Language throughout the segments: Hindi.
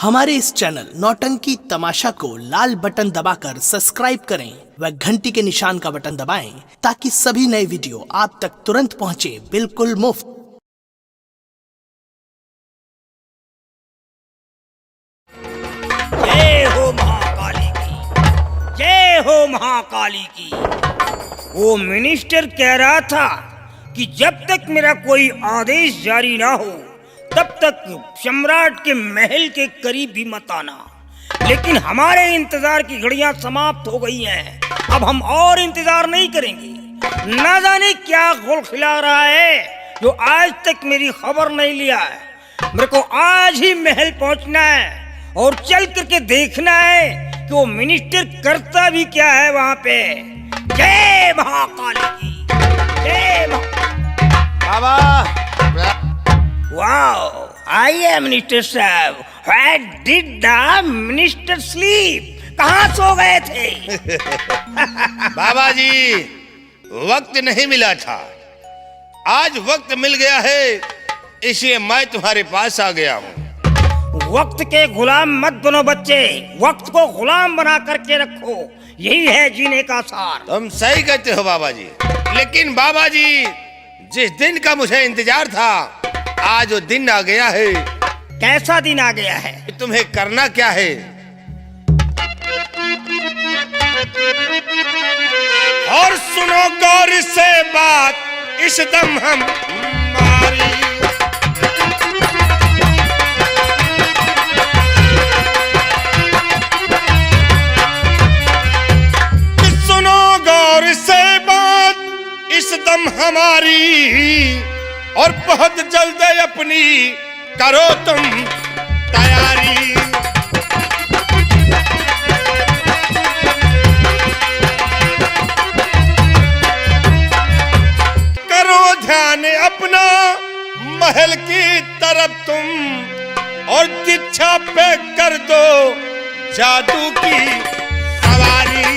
हमारे इस चैनल नौटंकी तमाशा को लाल बटन दबाकर सब्सक्राइब करें व घंटी के निशान का बटन दबाएं ताकि सभी नए वीडियो आप तक तुरंत पहुंचे बिल्कुल मुफ्त। जय हो महाकाली की, जय हो महाकाली की। वो मिनिस्टर कह रहा था कि जब तक मेरा कोई आदेश जारी ना हो तब तक सम्राट के महल के करीब भी मत आना। लेकिन हमारे इंतजार की घड़ियां समाप्त हो गई हैं। अब हम और इंतजार नहीं करेंगे। ना जाने क्या घोल खिला रहा है जो आज तक मेरी खबर नहीं लिया है। मेरे को आज ही महल पहुंचना है और चल करके देखना है कि वो मिनिस्टर करता भी क्या है वहां पे। जय महाकाली की, जय बाबा। वाओ, आई एम मिनिस्टर साहब। Where did the minister sleep? कहाँ सो गए थे? बाबा जी, वक्त नहीं मिला था, आज वक्त मिल गया है, इसलिए मैं तुम्हारे पास आ गया हूँ। वक्त के गुलाम मत बनो बच्चे, वक्त को गुलाम बना करके रखो, यही है जीने का सार। तुम सही कहते हो बाबा जी, लेकिन बाबा जी जिस दिन का मुझे इंतजार था आज वो दिन आ गया है। कैसा दिन आ गया है? तुम्हें करना क्या है? और सुनो गौर से बात, इस दम हमारी। सुनो गौर से बात, इस दम हमारी, और बहुत जल्द अपनी करो तुम तैयारी। करो ध्यान अपना महल की तरफ तुम, और दीक्षा पे कर दो जादू की सवारी।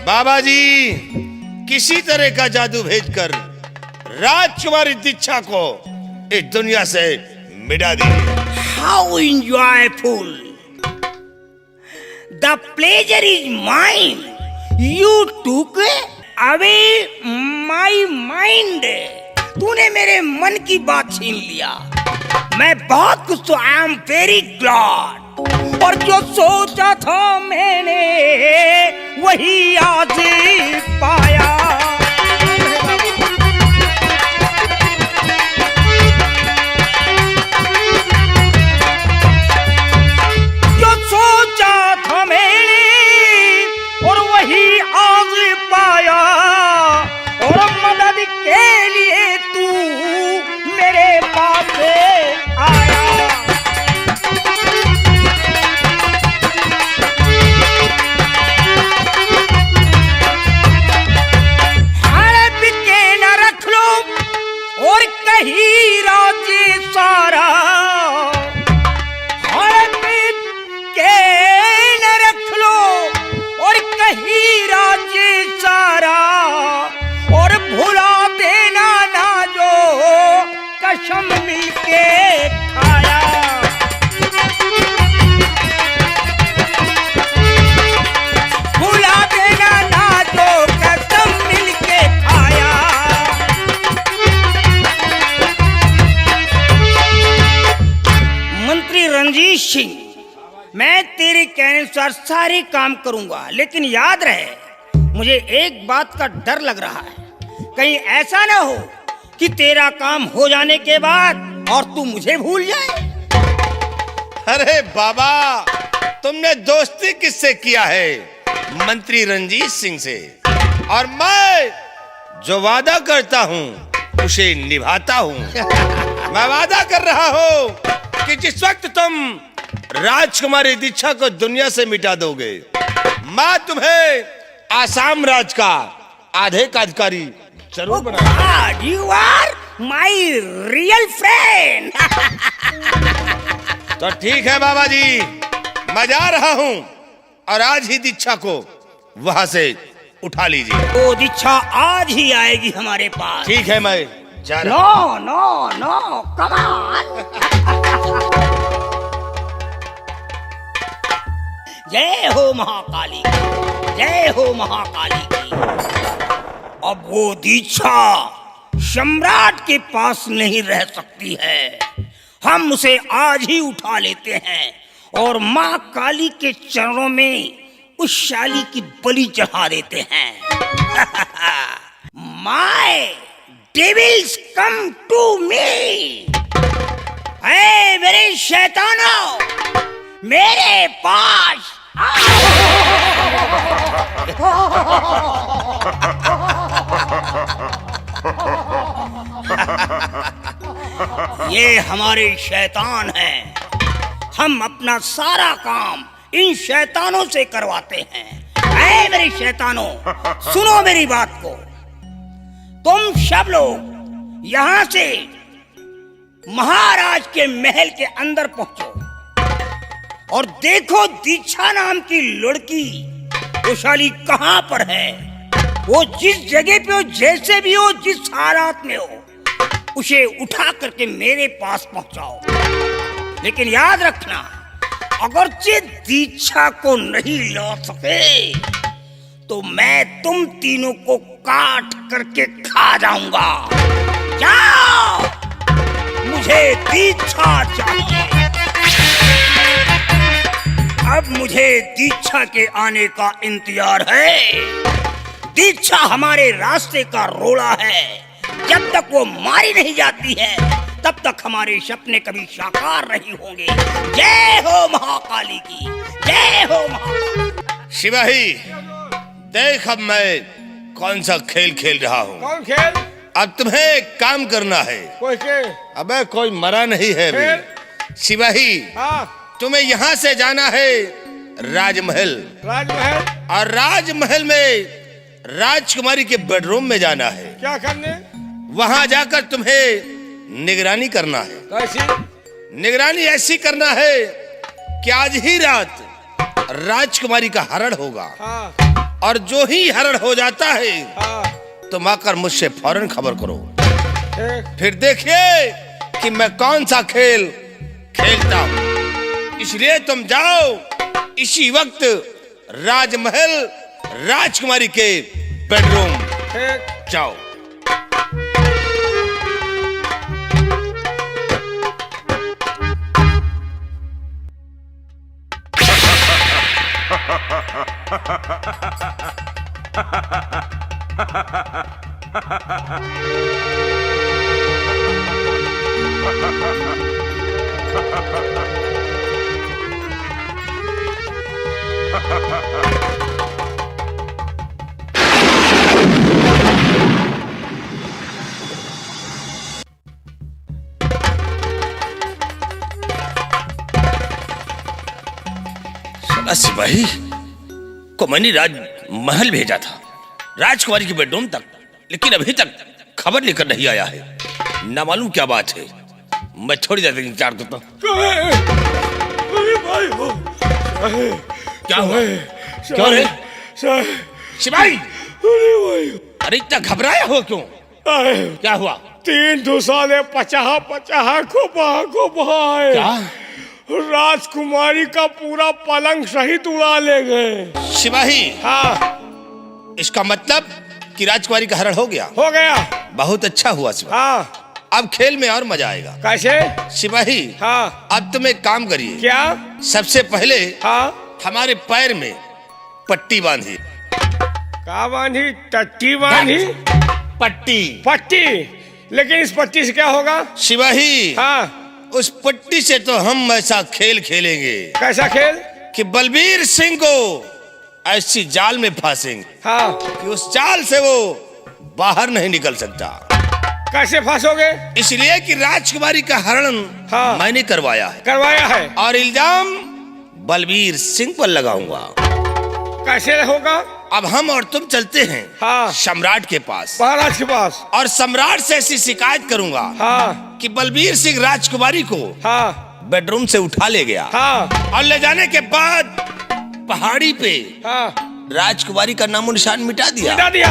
बाबा जी किसी तरह का जादू भेजकर राजकुमारी दीक्षा को इस दुनिया से मिटा दीजिए। How enjoyable! The pleasure is mine. You took away my mind. तूने मेरे मन की बात छीन लिया। मैं बहुत कुछ तो I am very glad. और जो सोचा था मैंने वही आज पाया। जो सोचा था मैंने और वही आज पाया, और मदद के लिए तू मेरे पास आया। कहीं राज्य सारा के न रख लो, और कहीं राज्य सारा, और भुला देना ना जो कसम मिलके खाया। भुला देना ना जो कसम मिलके खाया। मंत्री रंजीत सिंह, मैं तेरे कहने अनुसार सारे काम करूंगा, लेकिन याद रहे मुझे एक बात का डर लग रहा है। कहीं ऐसा ना हो कि तेरा काम हो जाने के बाद और तू मुझे भूल जाए। अरे बाबा, तुमने दोस्ती किससे किया है? मंत्री रंजीत सिंह से। और मैं जो वादा करता हूँ उसे निभाता हूँ। मैं वादा कर रहा हूँ कि जिस वक्त तुम राजकुमारी दीक्षा को दुनिया से मिटा दोगे, मैं तुम्हें आसाम राज का आधे का अधिकारी जरूर बनाऊंगा। You are my real friend. तो ठीक है बाबा जी, मैं जा रहा हूँ और आज ही दीक्षा को वहां से उठा लीजिए। वो दीक्षा आज ही आएगी हमारे पास। ठीक है, मैं जा रहा no no no come on. जय हो महाकाली की, जय हो महाकाली की। अब वो दीक्षा सम्राट के पास नहीं रह सकती है। हम उसे आज ही उठा लेते हैं और माँ काली के चरणों में उस शाली की बलि चढ़ा देते हैं। My devils come to me. ऐ मेरे शैतानों, मेरे पास ये हमारे शैतान हैं। हम अपना सारा काम इन शैतानों से करवाते हैं। ऐ मेरे शैतानों, सुनो मेरी बात को। तुम सब लोग यहां से महाराज के महल के अंदर पहुंचो और देखो दीक्षा नाम की लड़की वो शाली कहां पर है। वो जिस जगह पे हो, जैसे भी हो, जिस हालात में हो, उसे उठा करके मेरे पास पहुंचाओ। लेकिन याद रखना, अगर दीक्षा को नहीं ला सके तो मैं तुम तीनों को काट करके खा जाऊंगा। जाओ, मुझे दीक्षा चाहिए। अब मुझे दीक्षा के आने का इंतजार है। दीक्षा हमारे रास्ते का रोड़ा है। जब तक वो मारी नहीं जाती है तब तक हमारे सपने कभी साकार नहीं होंगे। जय हो महाकाली की, जय हो महाकाली। सिपाही, देख अब मैं कौन सा खेल खेल रहा हूँ। कौन खेल? अब तुम्हें एक काम करना है। कोई खेल? अबे कोई मरा नहीं है अभी। सिपाही, हाँ, तुम्हें यहाँ से जाना है राजमहल। राजमहल? और राजमहल में राजकुमारी के बेडरूम में जाना है। क्या करने? वहां जाकर तुम्हें निगरानी करना है। कैसी? निगरानी ऐसी करना है कि आज ही रात राजकुमारी का हरण होगा। हाँ, और जो ही हरण हो जाता है हाँ, तुम आकर मुझसे फौरन खबर करो। ठीक। फिर देखिए कि मैं कौन सा खेल खेलता हूँ। इसलिए तुम जाओ इसी वक्त राजमहल राजकुमारी के बेडरूम ठीक। जाओ। सिपाही को मैंने राजमहल भेजा था, राजकुमारी के बेडरूम तक, लेकिन अभी तक खबर लेकर नहीं आया है। ना मालूम क्या बात है। मैं थोड़ी देर इंतजार करता हूँ। क्या हुआ? क्यों रे सिपाही? अरे इतना घबराया हो क्यों? क्या हुआ? 3 धुसाले 50 घुमाए। क्या? राजकुमारी का पूरा पलंग सहित उड़ा ले गए। सिपाही, हाँ, इसका मतलब कि राजकुमारी का हरण हो गया। हो गया। बहुत अच्छा हुआ सिपाही। हाँ, अब खेल में और मजा आएगा। कैसे? सिपाही, हाँ, अब तुम एक काम करिए। क्या? सबसे पहले हाँ, हमारे पैर में पट्टी बांधी। का बांधी? टट्टी बांधी? पट्टी। पट्टी? लेकिन इस पट्टी से क्या होगा? सिपाही, हाँ, उस पट्टी से तो हम ऐसा खेल खेलेंगे। कैसा खेल? कि बलबीर सिंह को ऐसी जाल में फांसेंगे, हाँ, कि उस जाल से वो बाहर नहीं निकल सकता। कैसे फांसोगे? इसलिए कि राजकुमारी का हरण हाँ, मैंने करवाया है करवाया है। और इल्जाम बलबीर सिंह पर लगाऊंगा। कैसे होगा? अब हम और तुम चलते हैं हाँ, सम्राट के पास महाराज के पास। और सम्राट से ऐसी शिकायत करूंगा हाँ, कि बलबीर सिंह राजकुमारी को हाँ, बेडरूम से उठा ले गया। हाँ, और ले जाने के बाद पहाड़ी पे हाँ, राजकुमारी का नामो निशान मिटा दिया। मिटा दिया।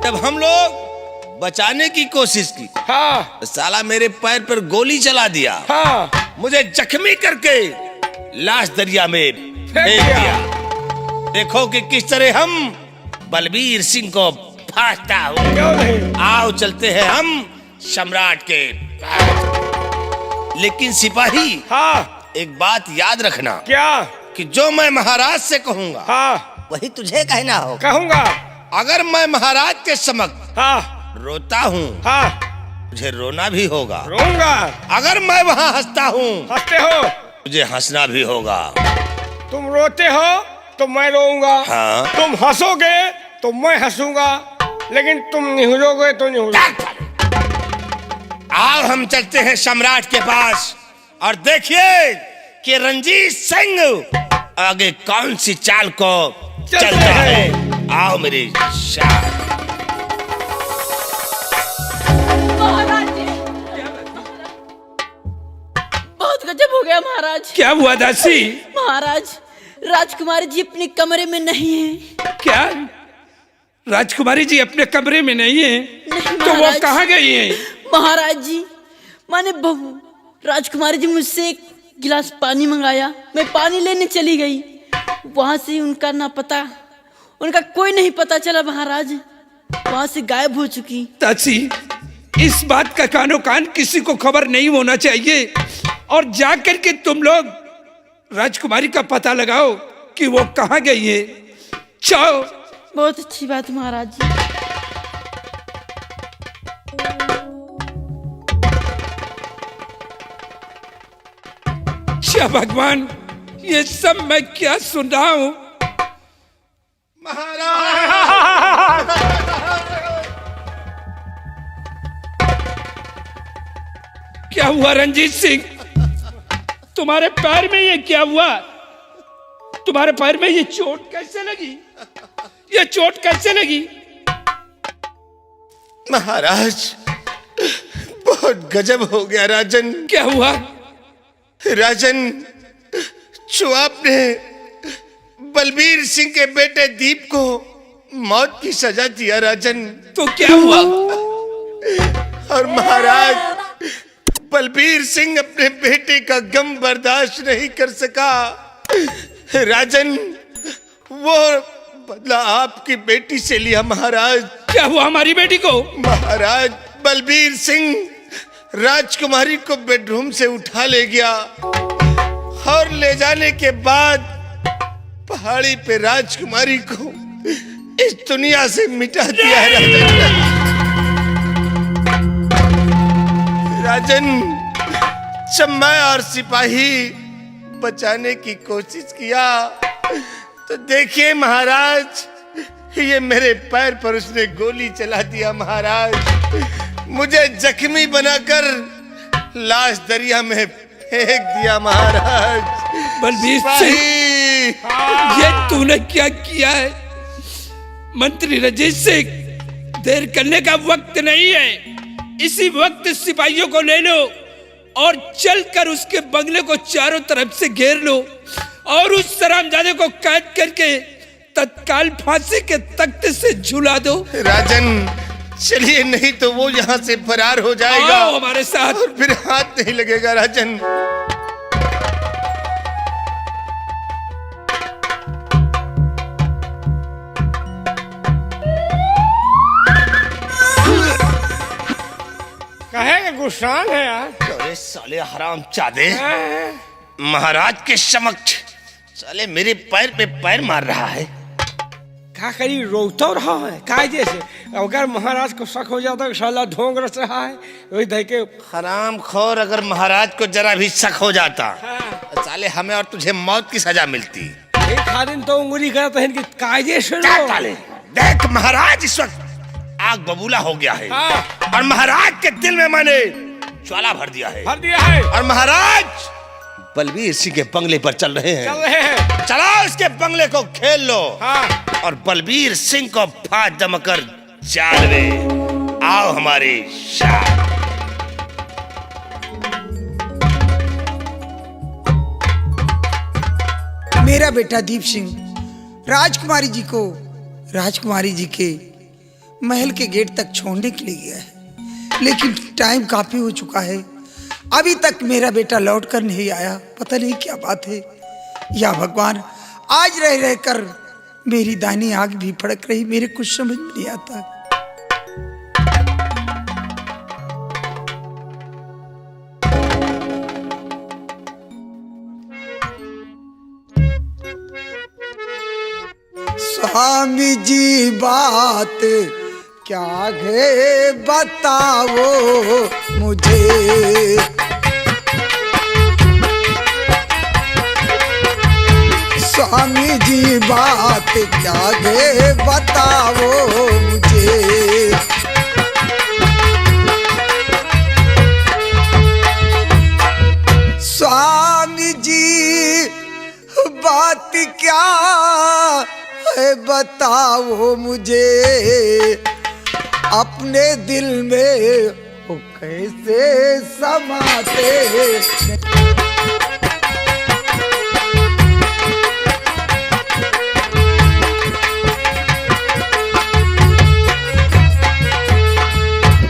तब हम लोग बचाने की कोशिश की, हाँ साला मेरे पैर पर गोली चला दिया, हाँ मुझे जख्मी करके लाश दरिया में फेंक दिया। देखो कि किस तरह हम बलबीर सिंह को फाड़ता हूँ। क्यों नहीं? आओ चलते हैं हम सम्राट के पास। लेकिन सिपाही, हाँ एक बात याद रखना क्या? कि जो मैं महाराज से कहूँगा हाँ वही तुझे कहना होगा। कहूँगा। अगर मैं महाराज के समक्ष हाँ रोता हूँ, हाँ मुझे रोना भी होगा। रोऊंगा। अगर मैं वहाँ हंसता हूँ, हंसते हो मुझे हंसना भी होगा। तुम, रोते हो तो मैं रोऊंगा। हाँ। तुम हंसोगे तो मैं हंसूंगा, लेकिन तुम निहुरोगे तो निहुरोगे। आओ हम चलते हैं सम्राट के पास और देखिए कि रंजीत सिंह आगे कौन सी चाल को चलता है। आओ मेरी शान। महाराज जी, बहुत गजब हो गया महाराज। क्या हुआ दासी? महाराज, राजकुमारी जी अपने कमरे में नहीं है। क्या राजकुमारी जी अपने कमरे में नहीं है? नहीं तो वो महाराज। कहाँ गई हैं? महाराज जी, माने बहू राजकुमारी जी मुझसे एक गिलास पानी मंगाया, मैं पानी लेने चली गई, वहां से उनका ना पता, उनका कोई नहीं पता चला महाराज, वहां से गायब हो चुकी। दासी, इस बात का कानो कान किसी को खबर नहीं होना चाहिए, और जाकर के तुम लोग राजकुमारी का पता लगाओ कि वो कहाँ गई है। जाओ। बहुत अच्छी बात महाराज जी। क्या भगवान, ये सब मैं क्या सुन रहा हूँ? क्या हुआ रंजीत सिंह? तुम्हारे पैर में ये क्या हुआ? तुम्हारे पैर में ये चोट कैसे लगी? ये चोट कैसे लगी? महाराज, बहुत गजब हो गया राजन। क्या हुआ? राजन, जो आपने बलबीर सिंह के बेटे दीप को मौत की सजा दिया राजन। तो क्या हुआ? और महाराज, बलबीर सिंह अपने बेटे का गम बर्दाश्त नहीं कर सका। राजन, वो बदला आपकी बेटी से लिया महाराज। क्या हुआ हमारी बेटी को? महाराज, बलबीर सिंह राजकुमारी को बेडरूम से उठा ले गया और ले जाने के बाद पहाड़ी पे राजकुमारी को इस दुनिया से मिटा दिया है राजन। जब मैं और सिपाही बचाने की कोशिश किया तो देखिए महाराज, ये मेरे पैर पर उसने गोली चला दिया महाराज। मुझे जख्मी बनाकर लाश दरिया में फेंक दिया महाराज। बलबीर सिंह, ये तूने क्या किया है? मंत्री रंजीत सिंह, देर करने का वक्त नहीं है। इसी वक्त सिपाहियों को ले लो और चलकर उसके बंगले को चारों तरफ से घेर लो और उस हरामजादे को कैद करके तत्काल फांसी के तख्ते से झुला दो। राजन, चलिए, नहीं तो वो यहाँ से फरार हो जाएगा। आओ हमारे साथ। और फिर हाथ नहीं लगेगा राजन। कहेगा गुस्सान है यार। अरे साले हरामजादे, महाराज के समक्ष साले मेरे पैर पे पैर मार रहा है। क्या करी, रोता रहा है कायदे से। अगर महाराज को शक हो जाता है साला ढोंग रच रहा है, वही देख के हरामखोर, अगर महाराज को जरा भी शक हो जाता साले हमें और तुझे मौत की सजा मिलती। एक दिन तो उंगली करता है कि कायदे से क्या रो। साले, देख महाराज इस वक्त आग बबूला हो गया है। हाँ। और महाराज के दिल में मैंने ज्वाला भर दिया है। भर दिया है। और महाराज बलबीर सिंह के बंगले पर चल रहे हैं। चल रहे हैं। चला उसके बंगले को खेल लो। हाँ। और बलबीर सिंह को फांद जमकर चाल में आओ हमारे शाह। मेरा बेटा दीप सिंह राजकुमारी जी को राजकुमारी जी के महल के गेट तक छोड़ने के लिए गया है, लेकिन टाइम काफी हो चुका है, अभी तक मेरा बेटा लौट कर नहीं आया। पता नहीं क्या बात है। या भगवान, आज रह रहकर मेरी दाहिनी आंख भी फड़क रही, मेरे कुछ समझ में नहीं आता। स्वामी जी बात क्या है बताओ मुझे, स्वामी जी बात क्या है बताओ मुझे। स्वामी जी बात क्या है बताओ मुझे, अपने दिल में वो कैसे समाते।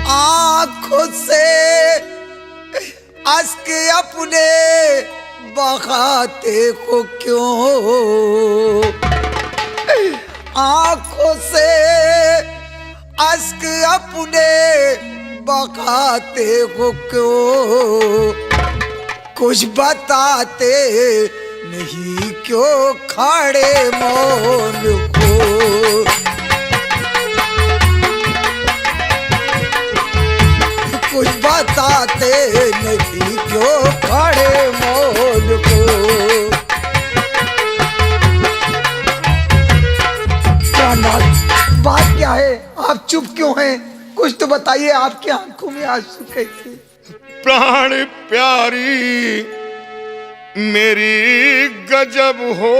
आँखों से अश्क अपने बहाते को क्यों, आँखों से अश्क अपने बहाते को क्यों, कुछ बताते नहीं क्यों खड़े मौन को। कुछ बताते नहीं क्यों खड़े मौन को। बात क्या है, आप चुप क्यों हैं? कुछ तो बताइए, आपकी आंखों में आंसू कैसे? प्राण प्यारी मेरी गजब हो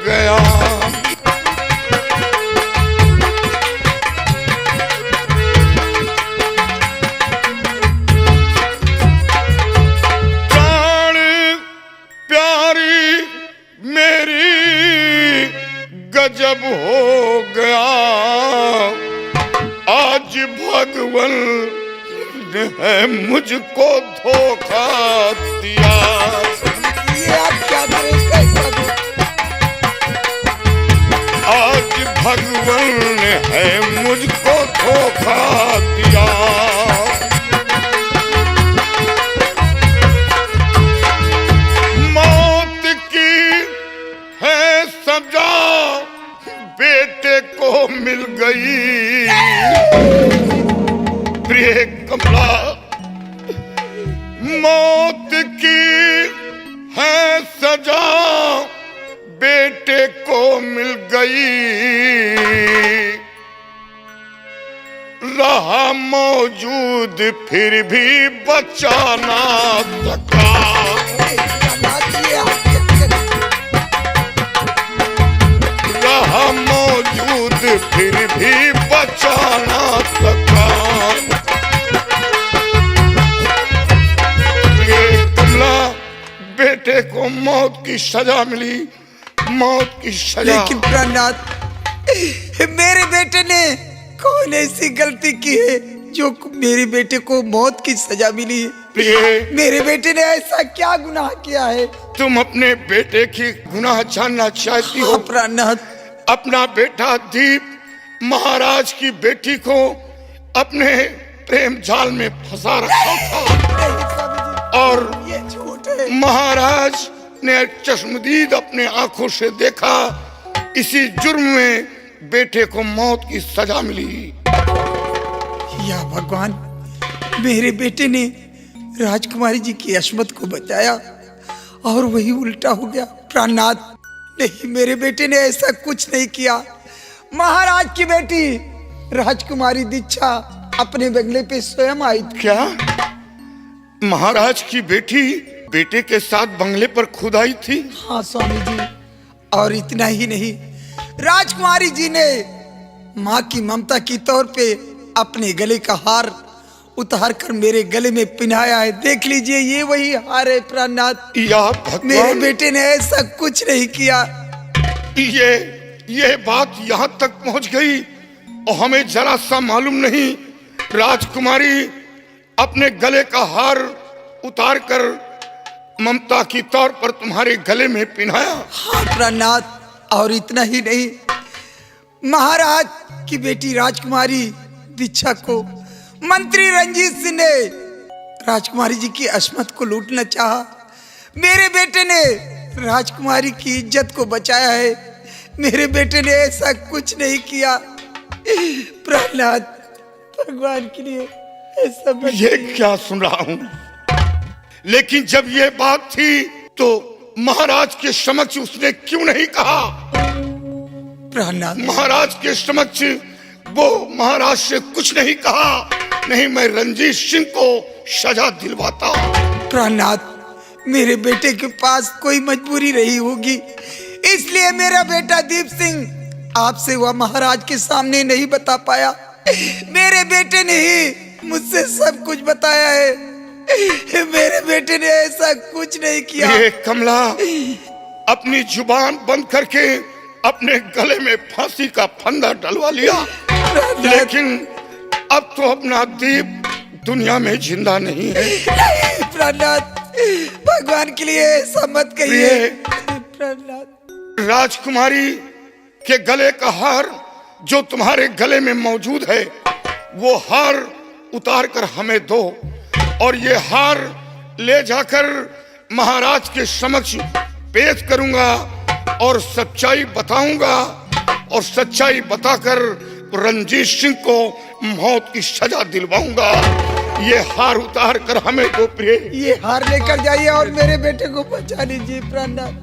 गया, प्राण प्यारी मेरी गजब हो गया, आज भगवान ने है मुझको धोखा दिया। ये आप क्या करें, कैसा दो? आज भगवान ने है मुझको धोखा दिया। मौत की है सजा बेटे को मिल गई, प्रिय कमला मौत की है सजा बेटे को मिल गई, रहा मौजूद फिर भी बचा ना सका। रहा मौजूद फिर भी बचा ना सका। ये कमला बेटे को मौत की सजा मिली, मौत की सजा। लेकिन प्राणनाथ, मेरे बेटे ने कौन ऐसी गलती की है जो मेरे बेटे को मौत की सजा मिली है? प्रिय, मेरे बेटे ने ऐसा क्या गुनाह किया है? तुम अपने बेटे की गुनाह जानना चाहती हो? प्राणनाथ, अपना बेटा दीप महाराज की बेटी को अपने प्रेम जाल में फंसा रखा था, और ये झूठ है। महाराज ने चश्मदीद अपने आंखों से देखा, इसी जुर्म में बेटे को मौत की सजा मिली। या भगवान, मेरे बेटे ने राजकुमारी जी की अशमत को बचाया और वही उल्टा हो गया। प्राणनाथ, नहीं, मेरे बेटे ने ऐसा कुछ नहीं किया। महाराज की बेटी राजकुमारी दीक्षा अपने बंगले पे स्वयं आई थी। क्या महाराज की बेटी बेटे के साथ बंगले पर खुद आई थी? हाँ स्वामी जी, और इतना ही नहीं, राजकुमारी जी ने माँ की ममता की तौर पे अपने गले का हार उतार कर मेरे गले में पहनाया है। देख लीजिए, ये वही हार है प्राणनाथ। या भगवान, मेरे बेटे ने ऐसा कुछ नहीं किया। ये बात यहाँ तक पहुँच गई और हमें जरा सा मालूम नहीं राजकुमारी अपने गले का हार उतार कर ममता की तौर पर तुम्हारे गले में पहनाया। हाँ प्राणनाथ, और इतना ही नहीं, महाराज की बेटी राजकुमारी दीक्षा को मंत्री रंजीत सिंह ने राजकुमारी जी की अस्मत को लूटना चाहा। मेरे बेटे ने राजकुमारी की इज्जत को बचाया है। मेरे बेटे ने ऐसा कुछ नहीं किया। प्रहलाद, भगवान के लिए ऐसा ये क्या सुन रहा हूं? लेकिन जब ये बात थी तो महाराज के समक्ष उसने क्यों नहीं कहा? प्रहलाद, महाराज के समक्ष वो महाराज से कुछ नहीं कहा, नहीं मैं रंजीत सिंह को सजा दिलवाता। प्रहलाद, मेरे बेटे के पास कोई मजबूरी रही होगी, इसलिए मेरा बेटा दीप सिंह आपसे वह महाराज के सामने नहीं बता पाया। मेरे बेटे ने ही मुझसे सब कुछ बताया है। मेरे बेटे ने ऐसा कुछ नहीं किया। ये कमला अपनी जुबान बंद करके अपने गले में फांसी का फंदा डलवा लिया, लेकिन अब तो अपना दीप दुनिया में जिंदा नहीं है। नहीं प्रहलाद, भगवान के लिए ऐसा मत कहिए। प्रहलाद, राजकुमारी के गले का हार जो तुम्हारे गले में मौजूद है वो हार उतार कर हमें दो, और ये हार ले जाकर महाराज के समक्ष पेश करूंगा और सच्चाई बताऊंगा, और सच्चाई बताकर रंजीत सिंह को मौत की सजा दिलवाऊंगा। ये हार उतार कर हमें दो प्रिय। ये हार लेकर जाइए और मेरे बेटे को बचा लीजिए। प्रहलाद,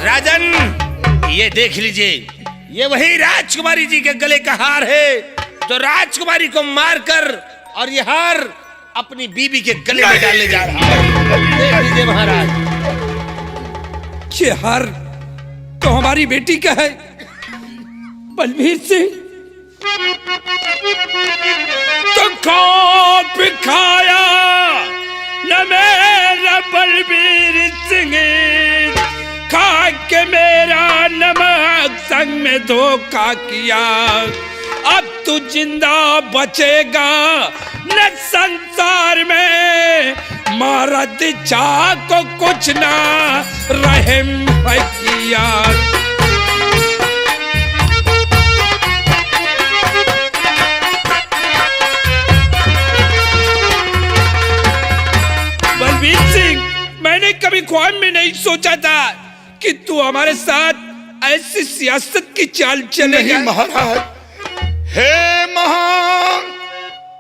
राजन, ये देख लीजिए, ये वही राजकुमारी जी के गले का हार है जो राजकुमारी को मारकर और ये हार अपनी बीबी के गले में डालने जा रहा है। देख लीजिए महाराज। ये हार तो हमारी बेटी का है बलबीर सिंह। तो कौप खाया न मेरा बलबीर सिंह, खा के मेरा नमक संग में धोखा किया। अब तू जिंदा बचेगा न संसार में, मारा दीक्षा को कुछ ना रहम है किया। बलबीर सिंह, मैंने कभी ख्वाब में नहीं सोचा था कि तू हमारे साथ ऐसी सियासत की चाल चलेगा। नहीं महाराज, हे महान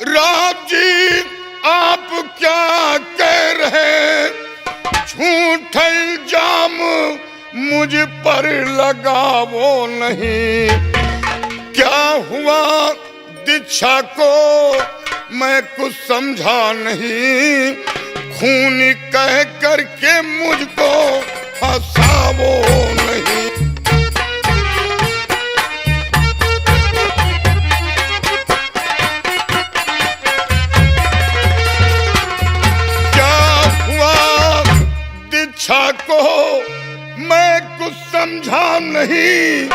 राज जी, आप क्या कह रहे? झूठ इल्जाम मुझ पर लगावो नहीं। क्या हुआ दीक्षा को मैं कुछ समझा नहीं, खून कह करके मुझको फंसावो नहीं। क्या हुआ दीक्षा को मैं कुछ समझा नहीं,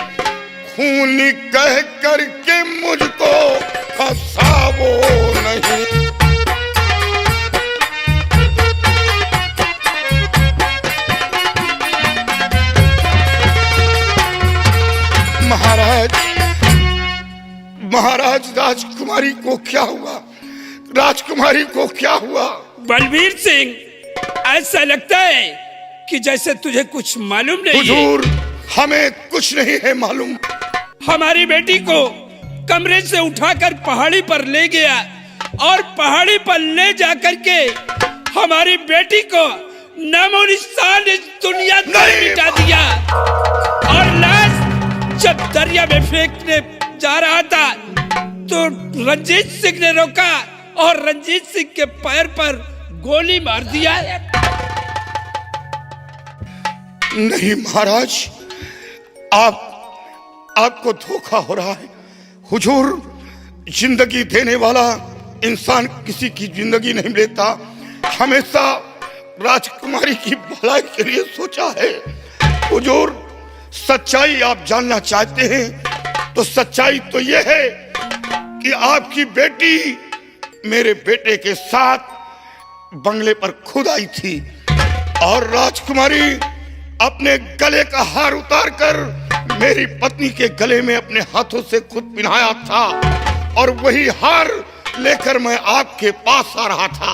खून कह करके मुझको फंसावो नहीं। महाराज राजकुमारी को क्या हुआ? राजकुमारी को क्या हुआ? बलबीर सिंह, ऐसा लगता है कि जैसे तुझे कुछ मालूम नहीं है। हुजूर, हमें कुछ नहीं है मालूम। हमारी बेटी को कमरे से उठाकर पहाड़ी पर ले गया और पहाड़ी पर ले जाकर के हमारी बेटी को नामो निशान इस दुनिया से मिटा दिया। और लाश जब दरिया में फेंकने जा रहा था तो रंजीत सिंह ने रोका और रंजीत सिंह के पैर पर गोली मार दिया। नहीं महाराज, आपको धोखा हो रहा है। हुजूर, जिंदगी देने वाला इंसान किसी की जिंदगी नहीं लेता, हमेशा राजकुमारी की भलाई के लिए सोचा है। हुजूर, सच्चाई आप जानना चाहते हैं तो सच्चाई तो यह है कि आपकी बेटी मेरे बेटे के साथ बंगले पर खुद आई थी और राजकुमारी अपने गले का हार उतारकर मेरी पत्नी के गले में अपने हाथों से खुद पहनाया था और वही हार लेकर मैं आपके पास आ रहा था।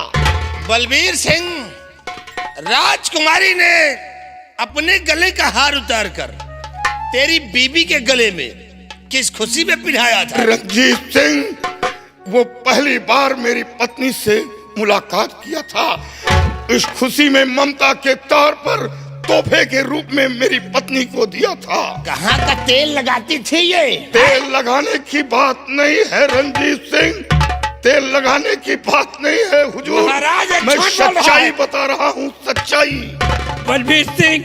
बलबीर सिंह, राजकुमारी ने अपने गले का हार उतारकर तेरी बीबी के गले में किस खुशी में पहनाया था? रंजीत सिंह, वो पहली बार मेरी पत्नी से मुलाकात किया था। इस खुशी में ममता के तौर पर तोहफे के रूप में मेरी पत्नी को दिया था। कहाँ का तेल लगाती थी ये? तेल लगाने की बात नहीं है रंजीत सिंह, तेल लगाने की बात नहीं है हुजूर। महाराज, मैं झूठ बोल रहा सच्चाई है। बता रहा हूँ, सच्चाई। बलबीर सिंह,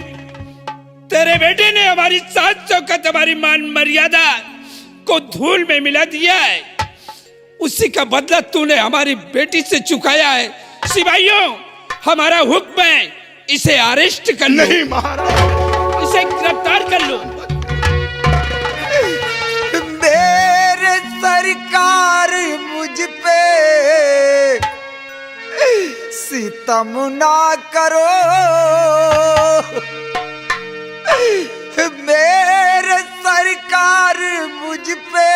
तेरे बेटे ने हमारी सात शौकत, हमारी मान मर्यादा को धूल में मिला दिया है। उसी का बदला तूने हमारी बेटी से चुकाया है। सिपाहियों, हमारा हुक्म है, इसे अरेस्ट कर लो। नहीं महाराज, इसे गिरफ्तार कर लो। मेरे सरकार मुझ पे सितम ना करो, मेरे सरकार मुझ पे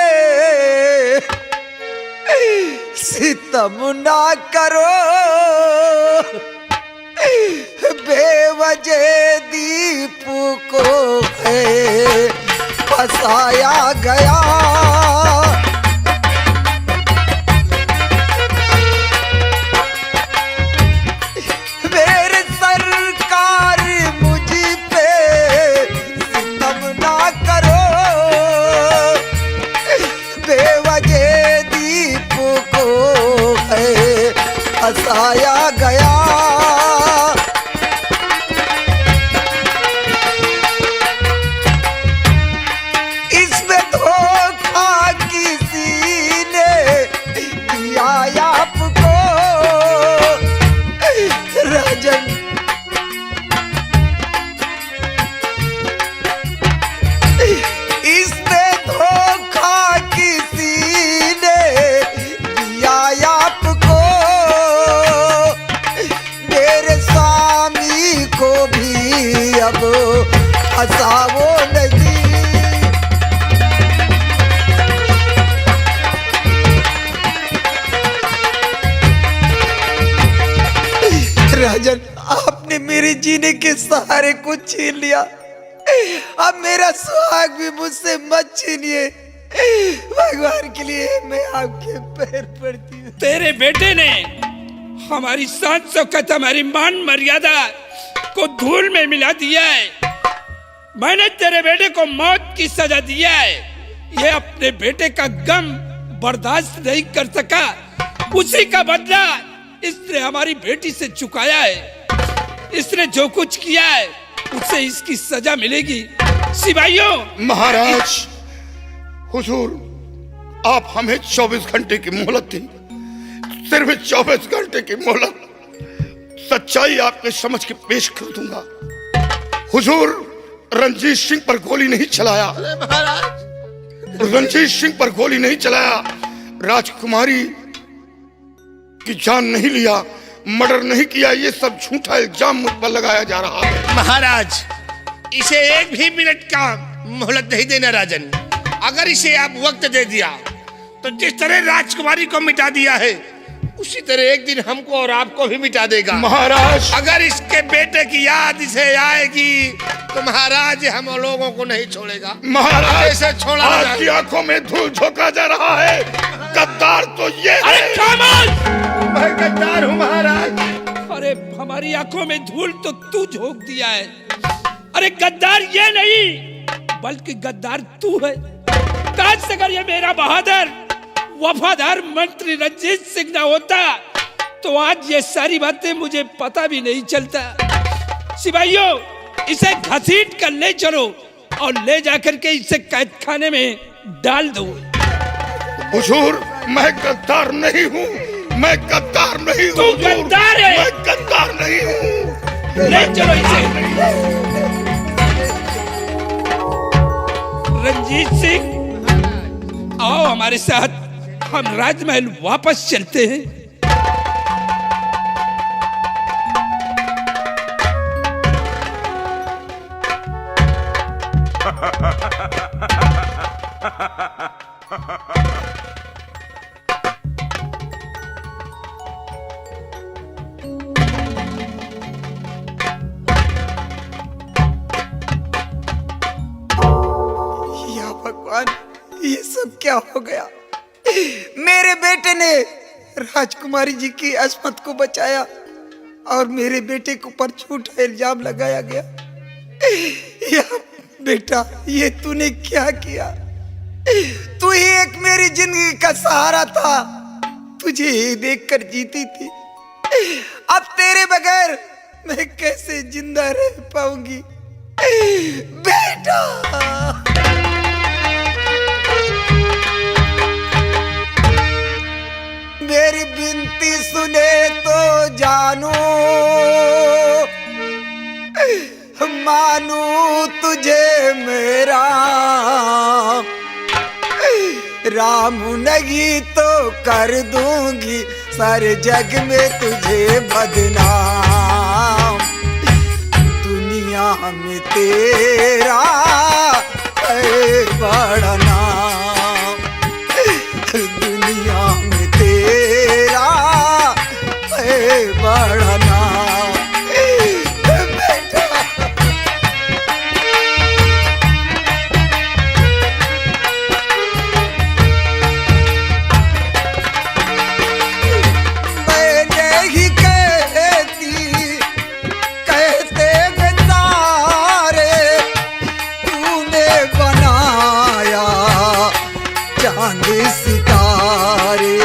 सितम ना करो, बेवजह दीपू को फसाया गया। मेरे सरकार मुझ पे सितम ना करो, बेवजह दीपू को फसाया गया। फसावो नहीं। राजन, आपने मेरे जीने के सहारे को छीन लिया, अब मेरा सुहाग भी मुझसे मत छीनिए। भगवान के लिए मैं आपके पैर पड़ती हूँ। तेरे बेटे ने हमारी सात शौकत, हमारी मान मर्यादा को धूल में मिला दिया है। मैंने तेरे बेटे को मौत की सजा दिया है। ये अपने बेटे का गम बर्दाश्त नहीं कर सका, उसी का बदला इसने हमारी बेटी से चुकाया है। इसने जो कुछ किया है उसे इसकी सजा मिलेगी। सिपाहियों, महाराज, हुजूर, आप हमें 24 घंटे की मोहलत दी, सिर्फ 24 घंटे की मोहलत। सच्चाई आपके समझ के पेश कर दूंगा। हुजूर, रंजीत सिंह पर गोली नहीं चलाया, रंजीत सिंह पर गोली नहीं चलाया, राजकुमारी की जान नहीं लिया, मर्डर नहीं किया। ये सब झूठा इल्जाम मुझ पर लगाया जा रहा है। महाराज, इसे एक भी मिनट का मोहलत नहीं देना राजन। अगर इसे आप वक्त दे दिया तो जिस तरह राजकुमारी को मिटा दिया है उसी तरह एक दिन हमको और आपको भी मिटा देगा। महाराज, अगर इसके बेटे की याद इसे आएगी तो महाराज हम लोगों को नहीं छोड़ेगा। महाराज, इसे छोड़ा ना आपकी आंखों में धूल झोंका जा रहा है। गद्दार तो ये अरे है। खामोश! मैं गद्दार हूँ महाराज। अरे हमारी आंखों में धूल तो तू झोंक दिया है। अरे गद्दार ये नहीं बल्कि गद्दार तू है। काश अगर ये मेरा बहादुर वफादार मंत्री रंजीत सिंह ना होता तो आज ये सारी बातें मुझे पता भी नहीं चलता। सिपाहियों, इसे घसीट कर ले चलो और ले जाकर के इसे कैद खाने में डाल दो। हुजूर, मैं गद्दार नहीं हूँ, मैं गद्दार नहीं हूँ। तू गद्दार है। मैं गद्दार नहीं हूँ। ले चलो इसे। रंजीत सिंह, आओ हमारे साथ, हम राजमहल वापस चलते हैं। या भगवान, ये सब क्या हो गया? मेरे बेटे ने राजकुमारी जी की अस्मत को बचाया और मेरे बेटे के ऊपर झूठा इल्जाम लगाया गया। या बेटा, ये तूने क्या किया? तू ही एक मेरी जिंदगी का सहारा था, तुझे ही देखकर जीती थी। अब तेरे बगैर मैं कैसे जिंदा रह पाऊंगी बेटा? मेरी विनती सुने तो जानू, मानू तुझे मेरा राम, नहीं तो कर दूंगी सारे जग में तुझे बदनाम। दुनिया में तेरा है बड़ा नाम, दुनिया में तेरा है बड़ा नाम बेटा। मैंने ही कहती कहते बेचारे, तूने बनाया चांद सितारे।